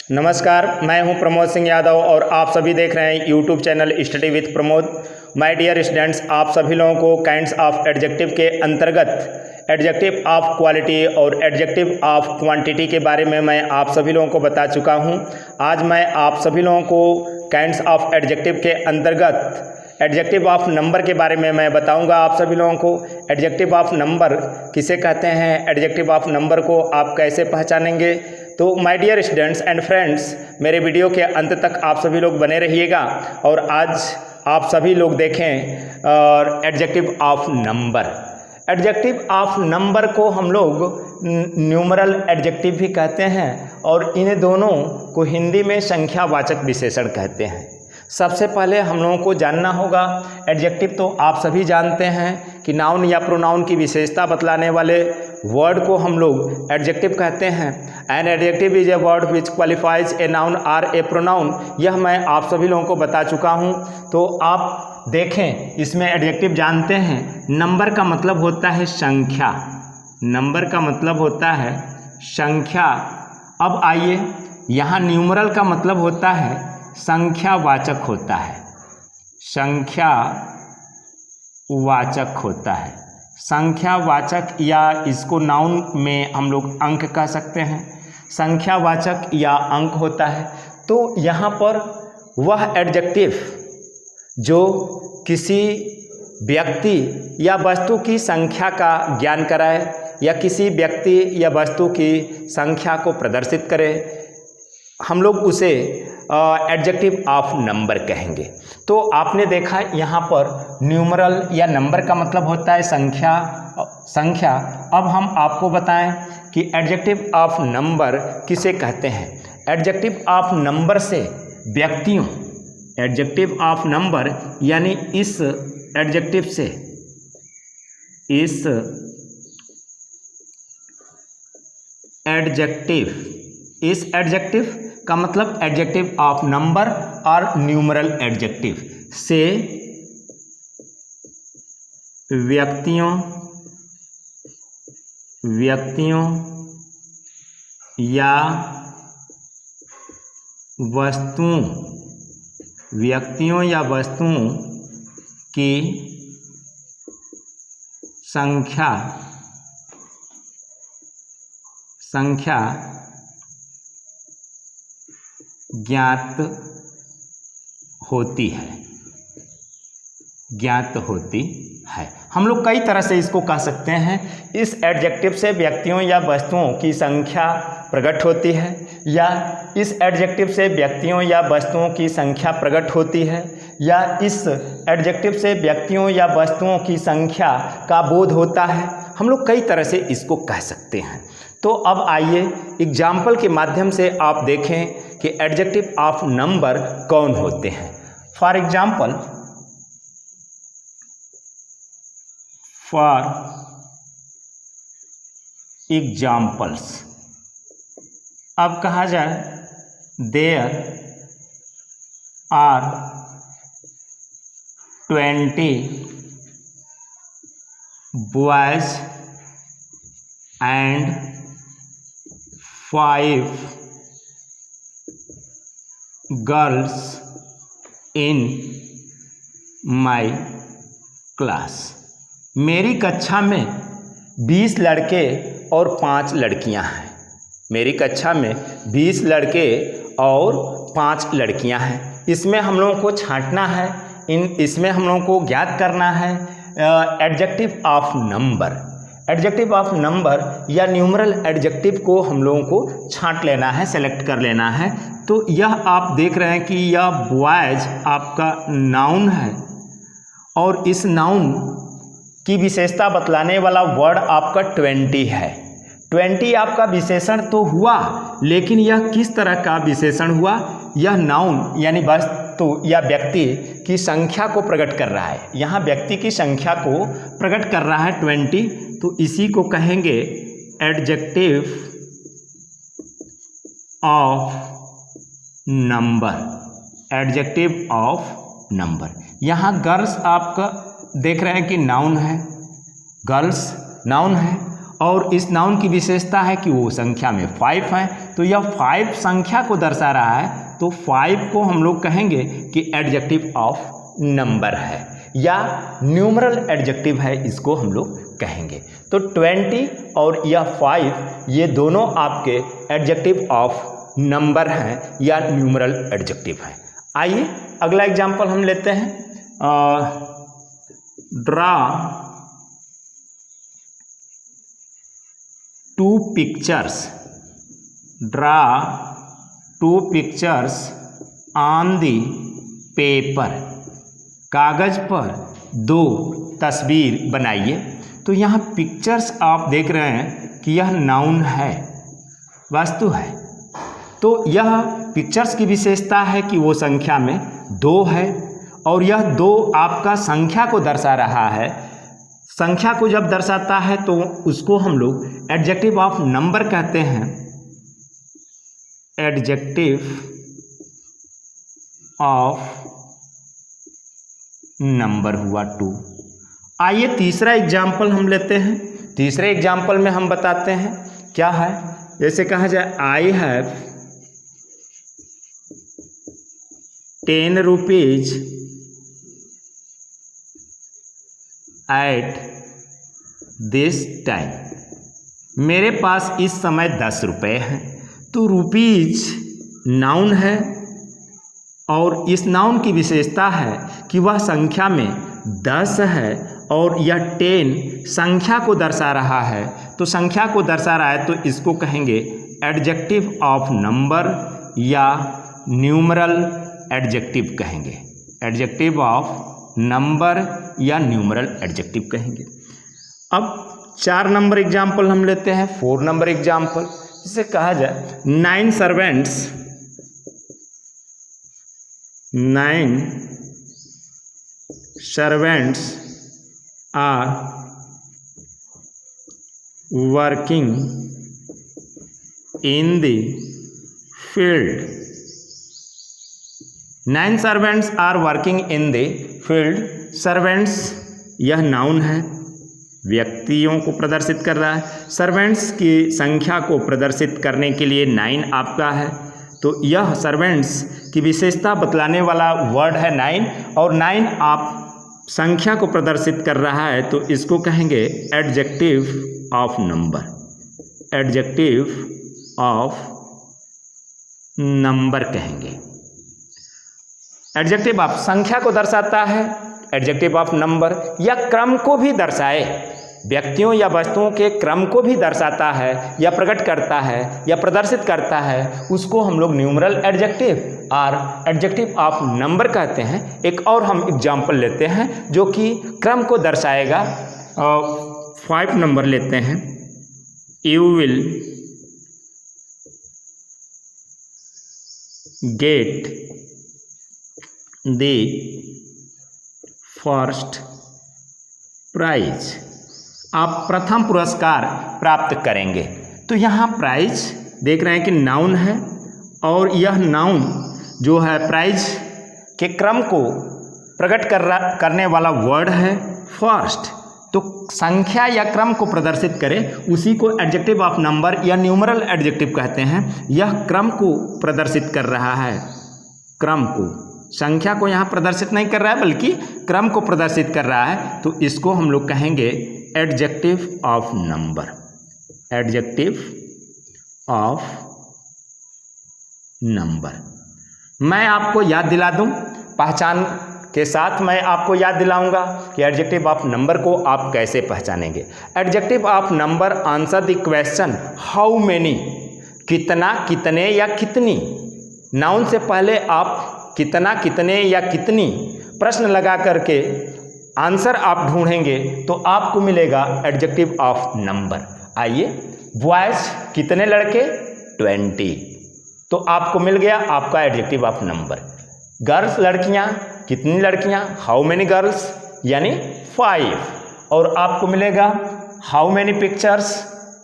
नमस्कार, मैं हूं प्रमोद सिंह यादव और आप सभी देख रहे हैं YouTube channel study with Pramod. My dear students, आप सभी लोगों को काइंड्स ऑफ एडजेक्टिव के अंतर्गत एडजेक्टिव ऑफ क्वालिटी और एडजेक्टिव ऑफ क्वांटिटी के बारे में मैं आप सभी लोगों को बता चुका हूं। आज मैं आप सभी लोगों को काइंड्स ऑफ एडजेक्टिव के अंतर्गत एडजेक्टिव ऑफ नंबर के बारे में मैं बताऊंगा आप सभी लोगों को। एडजेक्टिव ऑफ नंबर किसे कहते हैं, एडजेक्टिव ऑफ नंबर को आप कैसे पहचानेंगे। तो my dear students and friends, मेरे वीडियो के अंत तक आप सभी लोग बने रहिएगा और आज आप सभी लोग देखें और adjective of number. Adjective of number को हम लोग न्यूमरल एडजेक्टिव भी कहते हैं और इन दोनों को हिंदी में संख्यावाचक विशेषण कहते हैं। सबसे पहले हम लोगों को जानना होगा, एडजेक्टिव तो आप सभी जानते हैं कि नाउन या प्रोनाउन की विशेषता बतलाने वाले वर्ड को हम लोग एडजेक्टिव कहते हैं। An adjective is a word which qualifies a noun or a pronoun. यह मैं आप सभी लोगों को बता चुका हूं। तो आप देखें, इसमें एडजेक्टिव जानते हैं, नंबर का मतलब होता है संख्या। नंबर का मतलब होता है संख्या। अब आइए, यहाँ न्यूमरल का मतलब होता है संख्यावाचक होता है। संख्यावाचक होता है। संख्यावाचक या इसको नाउन में हम लोग अंक कह सकते हैं। संख्यावाचक या अंक होता है। तो यहाँ पर वह एडजेक्टिव जो किसी व्यक्ति या वस्तु की संख्या का ज्ञान कराए या किसी व्यक्ति या वस्तु की संख्या को प्रदर्शित करे, हम लोग उसे एडजेक्टिव ऑफ नंबर कहेंगे। तो आपने देखा यहाँ पर न्यूमरल या नंबर का मतलब होता है संख्या। अब हम आपको बताएं कि एडजेक्टिव ऑफ नंबर किसे कहते हैं। एडजेक्टिव ऑफ नंबर से व्यक्तियों, एडजेक्टिव ऑफ नंबर यानी इस एडजेक्टिव से, इस एडजेक्टिव का मतलब एडजेक्टिव ऑफ नंबर और न्यूमरल एडजेक्टिव से व्यक्तियों या वस्तुओं की संख्या ज्ञात होती है। हम लोग कई तरह से इसको कह सकते हैं। इस एडजेक्टिव से व्यक्तियों या वस्तुओं की संख्या प्रकट होती है, या इस एडजेक्टिव से व्यक्तियों या वस्तुओं की संख्या प्रकट होती है, या इस एडजेक्टिव से व्यक्तियों या वस्तुओं की संख्या का बोध होता है। हम लोग कई तरह से इसको कह सकते हैं। तो अब आइए एग्जाम्पल के माध्यम से आप देखें कि एडजेक्टिव ऑफ नंबर कौन होते हैं। फॉर एग्जाम्पल्स अब कहा जाए, there are 20 boys and 5 girls in my class. मेरी कक्षा में 20 लड़के और 5 लड़कियां हैं। मेरी कक्षा में 20 लड़के और 5 लड़कियां हैं। इसमें हम लोगों को छांटना है, इसमें हम लोगों को ज्ञात करना है adjective of number. Adjective of number या न्यूमरल एडजेक्टिव को हम लोगों को छांट लेना है, सेलेक्ट कर लेना है। तो यह आप देख रहे हैं कि यह बॉयज आपका नाउन है और इस नाउन की विशेषता बतलाने वाला वर्ड आपका 20 है। 20 आपका विशेषण तो हुआ, लेकिन यह किस तरह का विशेषण हुआ? यह नाउन यानी वस्तु या व्यक्ति की संख्या को प्रकट कर रहा है। यहाँ व्यक्ति की संख्या को प्रकट कर रहा है 20, तो इसी को कहेंगे adjective of number. Adjective of number. यहाँ गर्ल्स आपका देख रहे हैं कि नाउन है, गर्ल्स नाउन है और इस नाउन की विशेषता है कि वो संख्या में 5 है, तो यह 5 संख्या को दर्शा रहा है, तो 5 को हम लोग कहेंगे कि एडजेक्टिव ऑफ नंबर है या न्यूमरल एडजेक्टिव है, इसको हम लोग कहेंगे। तो 20 और यह 5 ये दोनों आपके एडजेक्टिव ऑफ नंबर हैं या न्यूमरल एडजेक्टिव हैं। आइए अगला एग्जाम्पल हम लेते हैं। Draw 2 pictures, draw 2 pictures on the paper, कागज पर 2 तस्वीर बनाइए। तो यहाँ पिक्चर्स आप देख रहे हैं कि यह नाउन है, वस्तु है, तो यह पिक्चर्स की विशेषता है कि वो संख्या में 2 है और यह 2 आपका संख्या को दर्शा रहा है। संख्या को जब दर्शाता है तो उसको हम लोग एडजेक्टिव ऑफ नंबर कहते हैं। एडजेक्टिव ऑफ नंबर हुआ 2। आइए तीसरा एग्जाम्पल हम लेते हैं। तीसरे एग्जाम्पल में हम बताते हैं क्या है। जैसे कहा जाए I have 10 rupees at this time, मेरे पास इस समय 10 रुपये हैं। तो रुपीज नाउन है और इस नाउन की विशेषता है कि वह संख्या में 10 है और यह 10 संख्या को दर्शा रहा है। तो संख्या को दर्शा रहा है तो इसको कहेंगे एडजेक्टिव ऑफ नंबर या न्यूमरल एडजेक्टिव कहेंगे। एडजेक्टिव ऑफ नंबर या न्यूमरल एडजेक्टिव कहेंगे। अब 4 नंबर एग्जाम्पल हम लेते हैं। 4 नंबर एग्जाम्पल जिसे कहा जाए 9 servants, 9 servants are working in the field, 9 servants are working in the field. Servants यह नाउन है, व्यक्तियों को प्रदर्शित कर रहा है। सर्वेंट्स की संख्या को प्रदर्शित करने के लिए 9 आपका है, तो यह सर्वेंट्स की विशेषता बतलाने वाला वर्ड है 9 और 9 आप संख्या को प्रदर्शित कर रहा है, तो इसको कहेंगे adjective of number. Adjective of number कहेंगे। एडजेक्टिव ऑफ संख्या को दर्शाता है, एडजेक्टिव ऑफ नंबर, या क्रम को भी दर्शाए, व्यक्तियों या वस्तुओं के क्रम को भी दर्शाता है या प्रकट करता है या प्रदर्शित करता है, उसको हम लोग न्यूमरल एडजेक्टिव और एडजेक्टिव ऑफ नंबर कहते हैं। एक और हम एग्जाम्पल लेते हैं जो कि क्रम को दर्शाएगा। 5 नंबर लेते हैं। You will get the first prize, आप प्रथम पुरस्कार प्राप्त करेंगे। तो यहाँ प्राइज देख रहे हैं कि नाउन है और यह नाउन जो है प्राइज के क्रम को प्रकट करने वाला वर्ड है फर्स्ट। तो संख्या या क्रम को प्रदर्शित करे उसी को एडजेक्टिव ऑफ नंबर या न्यूमरल एडजेक्टिव कहते हैं। यह क्रम को प्रदर्शित कर रहा है, क्रम को, संख्या को यहाँ प्रदर्शित नहीं कर रहा है बल्कि क्रम को प्रदर्शित कर रहा है, तो इसको हम लोग कहेंगे adjective of number. Adjective of number. मैं आपको याद दिला दूं, पहचान के साथ मैं आपको याद दिलाऊंगा कि एडजेक्टिव ऑफ नंबर को आप कैसे पहचानेंगे। Adjective of number answer the question how many, कितना, कितने या कितनी। नाउन से पहले आप कितना, कितने या कितनी प्रश्न लगा करके आंसर आप ढूंढेंगे तो आपको मिलेगा एडजेक्टिव ऑफ नंबर। आइए, बॉयज कितने लड़के, 20, तो आपको मिल गया आपका एडजेक्टिव ऑफ नंबर। गर्ल्स लड़कियां, कितनी लड़कियां, हाउ मेनी गर्ल्स, यानी 5, और आपको मिलेगा हाउ मेनी पिक्चर्स,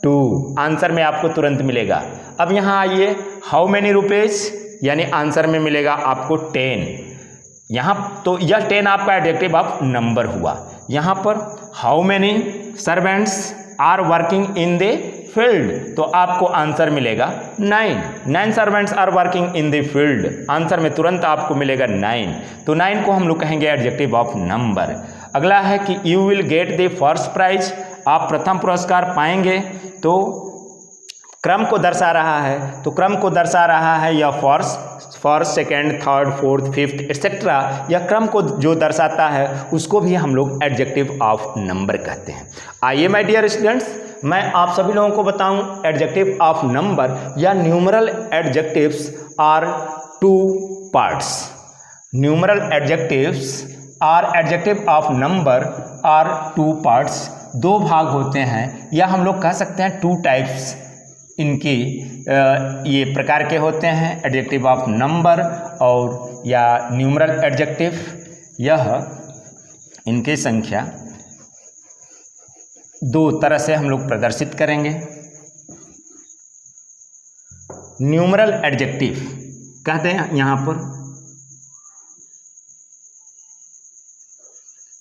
2, आंसर में आपको तुरंत मिलेगा। अब यहाँ आइए, हाउ मेनी रुपीज, यानी आंसर में मिलेगा आपको 10। यहाँ तो यह 10 आपका एडजेक्टिव ऑफ नंबर हुआ। यहाँ पर how many servants are working in the field, तो आपको आंसर मिलेगा 9 servants are working in the field, answer में तुरंत आपको मिलेगा 9। तो 9 को हम लोग कहेंगे एडजेक्टिव ऑफ नंबर। अगला है कि you will get the first prize, आप प्रथम पुरस्कार पाएंगे, तो क्रम को दर्शा रहा है, तो क्रम को दर्शा रहा है यह first second third fourth fifth etcetera, यह क्रम को जो दर्शाता है उसको भी हम लोग एडजेक्टिव ऑफ नंबर कहते हैं। आइए माय डियर स्टूडेंट्स, मैं आप सभी लोगों को बताऊं एडजेक्टिव ऑफ नंबर या numeral adjectives are 2 parts. Numeral adjectives are adjective of number are 2 parts, 2 भाग होते हैं, या हम लोग कह सकते हैं 2 टाइप्स इनकी ये प्रकार के होते हैं, एडजेक्टिव ऑफ नंबर और या न्यूमरल एडजेक्टिव। यह इनकी संख्या 2 तरह से हम लोग प्रदर्शित करेंगे। न्यूमरल एडजेक्टिव कहते हैं यहाँ पर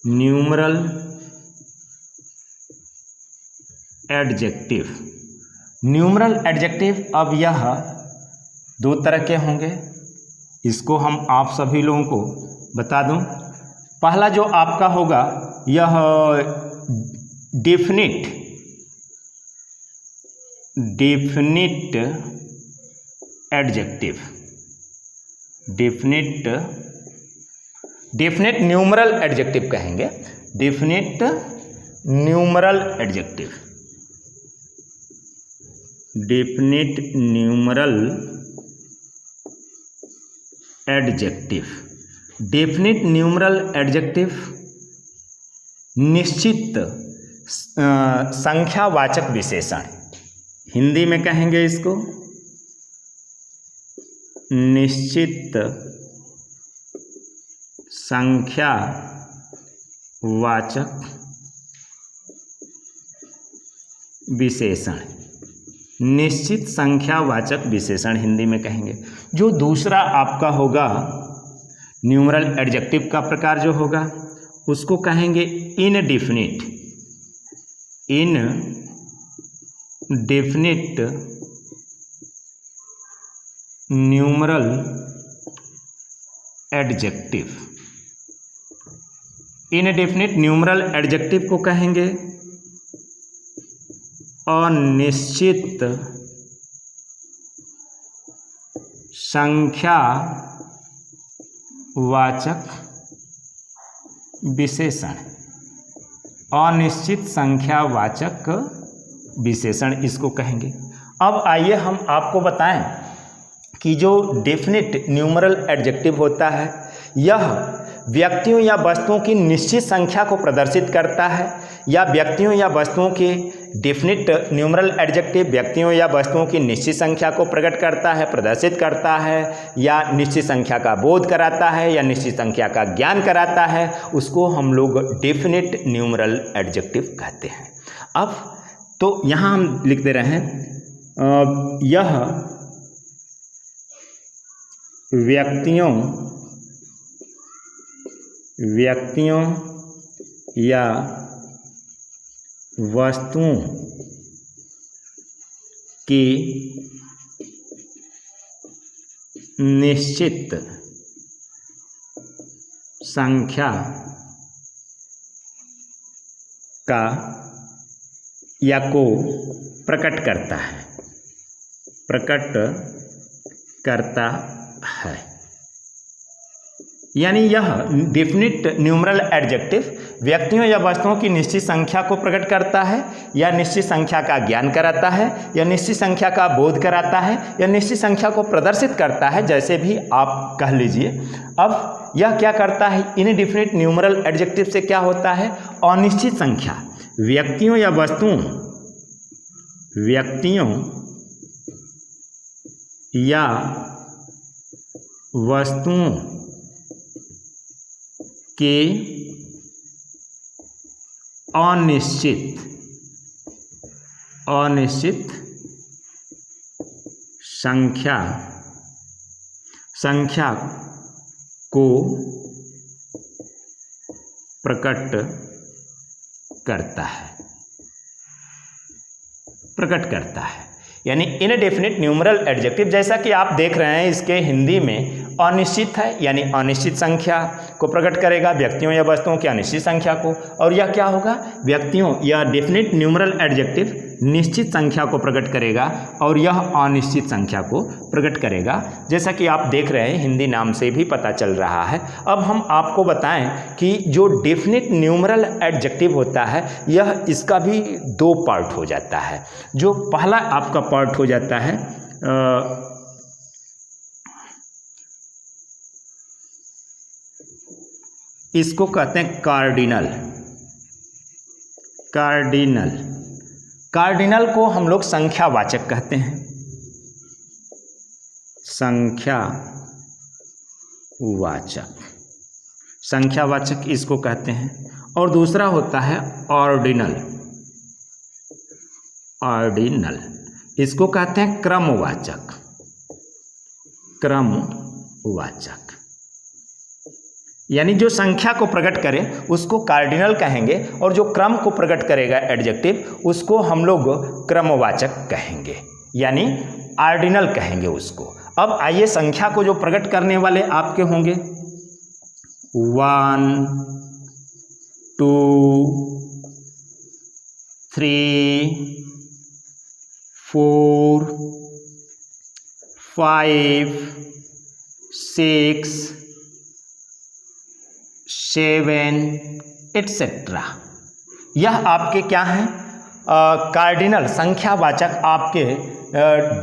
न्यूमरल एडजेक्टिव। न्यूमरल एडजेक्टिव अब यह 2 तरह के होंगे, इसको हम आप सभी लोगों को बता दूं। पहला जो आपका होगा यह definite adjective, definite numeral adjective कहेंगे, definite numeral adjective, definite numeral adjective. Definite numeral adjective निश्चित संख्यावाचक विशेषण, हिंदी में कहेंगे इसको निश्चित संख्यावाचक विशेषण, निश्चित संख्यावाचक विशेषण हिंदी में कहेंगे। जो दूसरा आपका होगा न्यूमरल एडजेक्टिव का प्रकार जो होगा उसको कहेंगे indefinite numeral adjective. Indefinite numeral adjective को कहेंगे अनिश्चित संख्यावाचक विशेषण, अनिश्चित संख्यावाचक विशेषण इसको कहेंगे। अब आइए हम आपको बताएं कि जो डेफिनिट न्यूमरल एडजेक्टिव होता है यह व्यक्तियों या वस्तुओं की निश्चित संख्या को प्रदर्शित करता है, या व्यक्तियों या वस्तुओं की डेफिनिट न्यूमरल एडजेक्टिव व्यक्तियों या वस्तुओं की निश्चित संख्या को प्रकट करता है, प्रदर्शित करता है, या निश्चित संख्या का बोध कराता है, या निश्चित संख्या का ज्ञान कराता है, उसको हम लोग डेफिनिट न्यूमरल एडजेक्टिव कहते हैं। अब तो यहाँ हम लिख दे रहे हैं यह व्यक्तियों या वस्तुओं की निश्चित संख्या का या को प्रकट करता है, यानी यह डेफिनिट न्यूमरल एडजेक्टिव व्यक्तियों या वस्तुओं की निश्चित संख्या को प्रकट करता है, या निश्चित संख्या का ज्ञान कराता है, या निश्चित संख्या का बोध कराता है, या निश्चित संख्या को प्रदर्शित करता है, जैसे भी आप कह लीजिए। अब यह क्या करता है, इनडेफिनिट न्यूमरल एडजेक्टिव से क्या होता है, अनिश्चित संख्या व्यक्तियों या वस्तुओं के अनिश्चित संख्या को प्रकट करता है। प्रकट करता है। यानी इनडेफिनिट न्यूमरल एडजेक्टिव, जैसा कि आप देख रहे हैं इसके हिंदी में अनिश्चित है, यानी अनिश्चित संख्या को प्रकट करेगा, व्यक्तियों या वस्तुओं की अनिश्चित संख्या को। और यह क्या होगा, व्यक्तियों या डेफिनिट न्यूमरल एडजेक्टिव निश्चित संख्या को प्रकट करेगा और यह अनिश्चित संख्या को प्रकट करेगा, जैसा कि आप देख रहे हैं हिंदी नाम से भी पता चल रहा है। अब हम आपको बताएं कि जो डेफिनिट न्यूमरल एडजेक्टिव होता है यह इसका भी दो पार्ट हो जाता है। जो पहला आपका पार्ट हो जाता है इसको कहते हैं कार्डिनल। कार्डिनल कार्डिनल को हम लोग संख्यावाचक कहते हैं, संख्यावाचक, संख्यावाचक इसको कहते हैं। और दूसरा होता है ऑर्डिनल। ऑर्डिनल इसको कहते हैं क्रमवाचक। क्रमवाचक यानी जो संख्या को प्रकट करे उसको कार्डिनल कहेंगे और जो क्रम को प्रकट करेगा एडजेक्टिव उसको हम लोग क्रमवाचक कहेंगे, यानी ऑर्डिनल कहेंगे उसको। अब आइए संख्या को जो प्रकट करने वाले आपके होंगे 1 2 3 4 5 6 7 एटसेट्रा। यह आपके क्या हैं, कार्डिनल संख्यावाचक आपके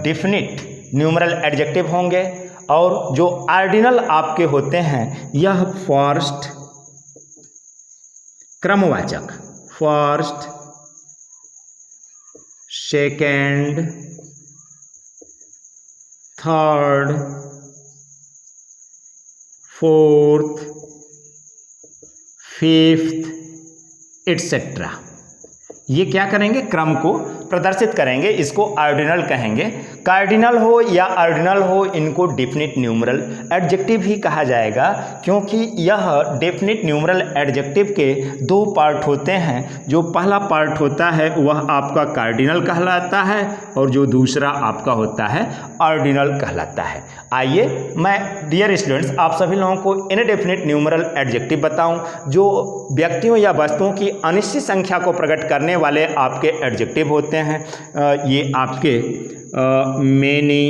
डेफिनिट न्यूमरल एडजेक्टिव होंगे। और जो ऑर्डिनल आपके होते हैं यह फर्स्ट क्रमवाचक, first second third fourth fifth etcetera, ये क्या करेंगे, क्रम को प्रदर्शित करेंगे, इसको ऑर्डिनल कहेंगे। कार्डिनल हो या ऑर्डिनल हो इनको डेफिनिट न्यूमरल एडजेक्टिव ही कहा जाएगा, क्योंकि यह डेफिनिट न्यूमरल एडजेक्टिव के दो पार्ट होते हैं। जो पहला पार्ट होता है वह आपका कार्डिनल कहलाता है और जो दूसरा आपका होता है ऑर्डिनल कहलाता है। आइए मैं डियर स्टूडेंट्स आप सभी लोगों को इनडेफिनिट न्यूमरल एडजेक्टिव बताऊं जो व्यक्तियों या वस्तुओं की अनिश्चित संख्या को प्रकट करने वाले आपके एडजेक्टिव होते हैं। ये आपके मेनी,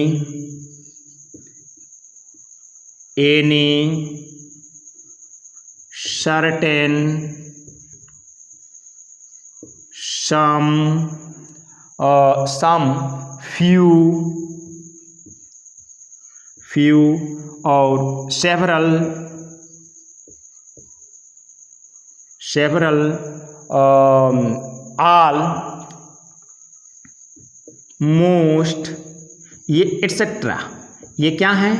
एनी, सर्टेन, सम, फ्यू और सेवरल, ऑल, मोस्ट, ये एटसेट्रा, ये क्या हैं,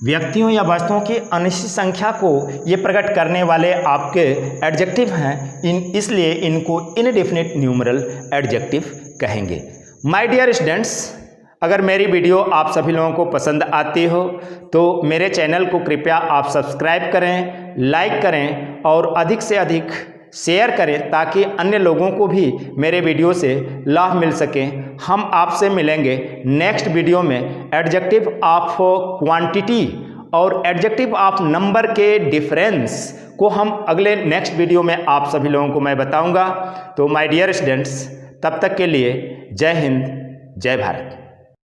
व्यक्तियों या वस्तुओं की अनिश्चित संख्या को ये प्रकट करने वाले आपके एडजेक्टिव हैं। इसलिए इनको इनडेफिनिट न्यूमरल एडजेक्टिव कहेंगे। माय डियर स्टूडेंट्स, अगर मेरी वीडियो आप सभी लोगों को पसंद आती हो तो मेरे चैनल को कृपया आप सब्सक्राइब करें, लाइक करें और अधिक से अधिक शेयर करें ताकि अन्य लोगों को भी मेरे वीडियो से लाभ मिल सके। हम आपसे मिलेंगे नेक्स्ट वीडियो में एडजेक्टिव ऑफ क्वांटिटी और एडजेक्टिव ऑफ नंबर के डिफरेंस को हम अगले नेक्स्ट वीडियो में आप सभी लोगों को मैं बताऊंगा। तो माय डियर स्टूडेंट्स, तब तक के लिए जय हिंद, जय भारत।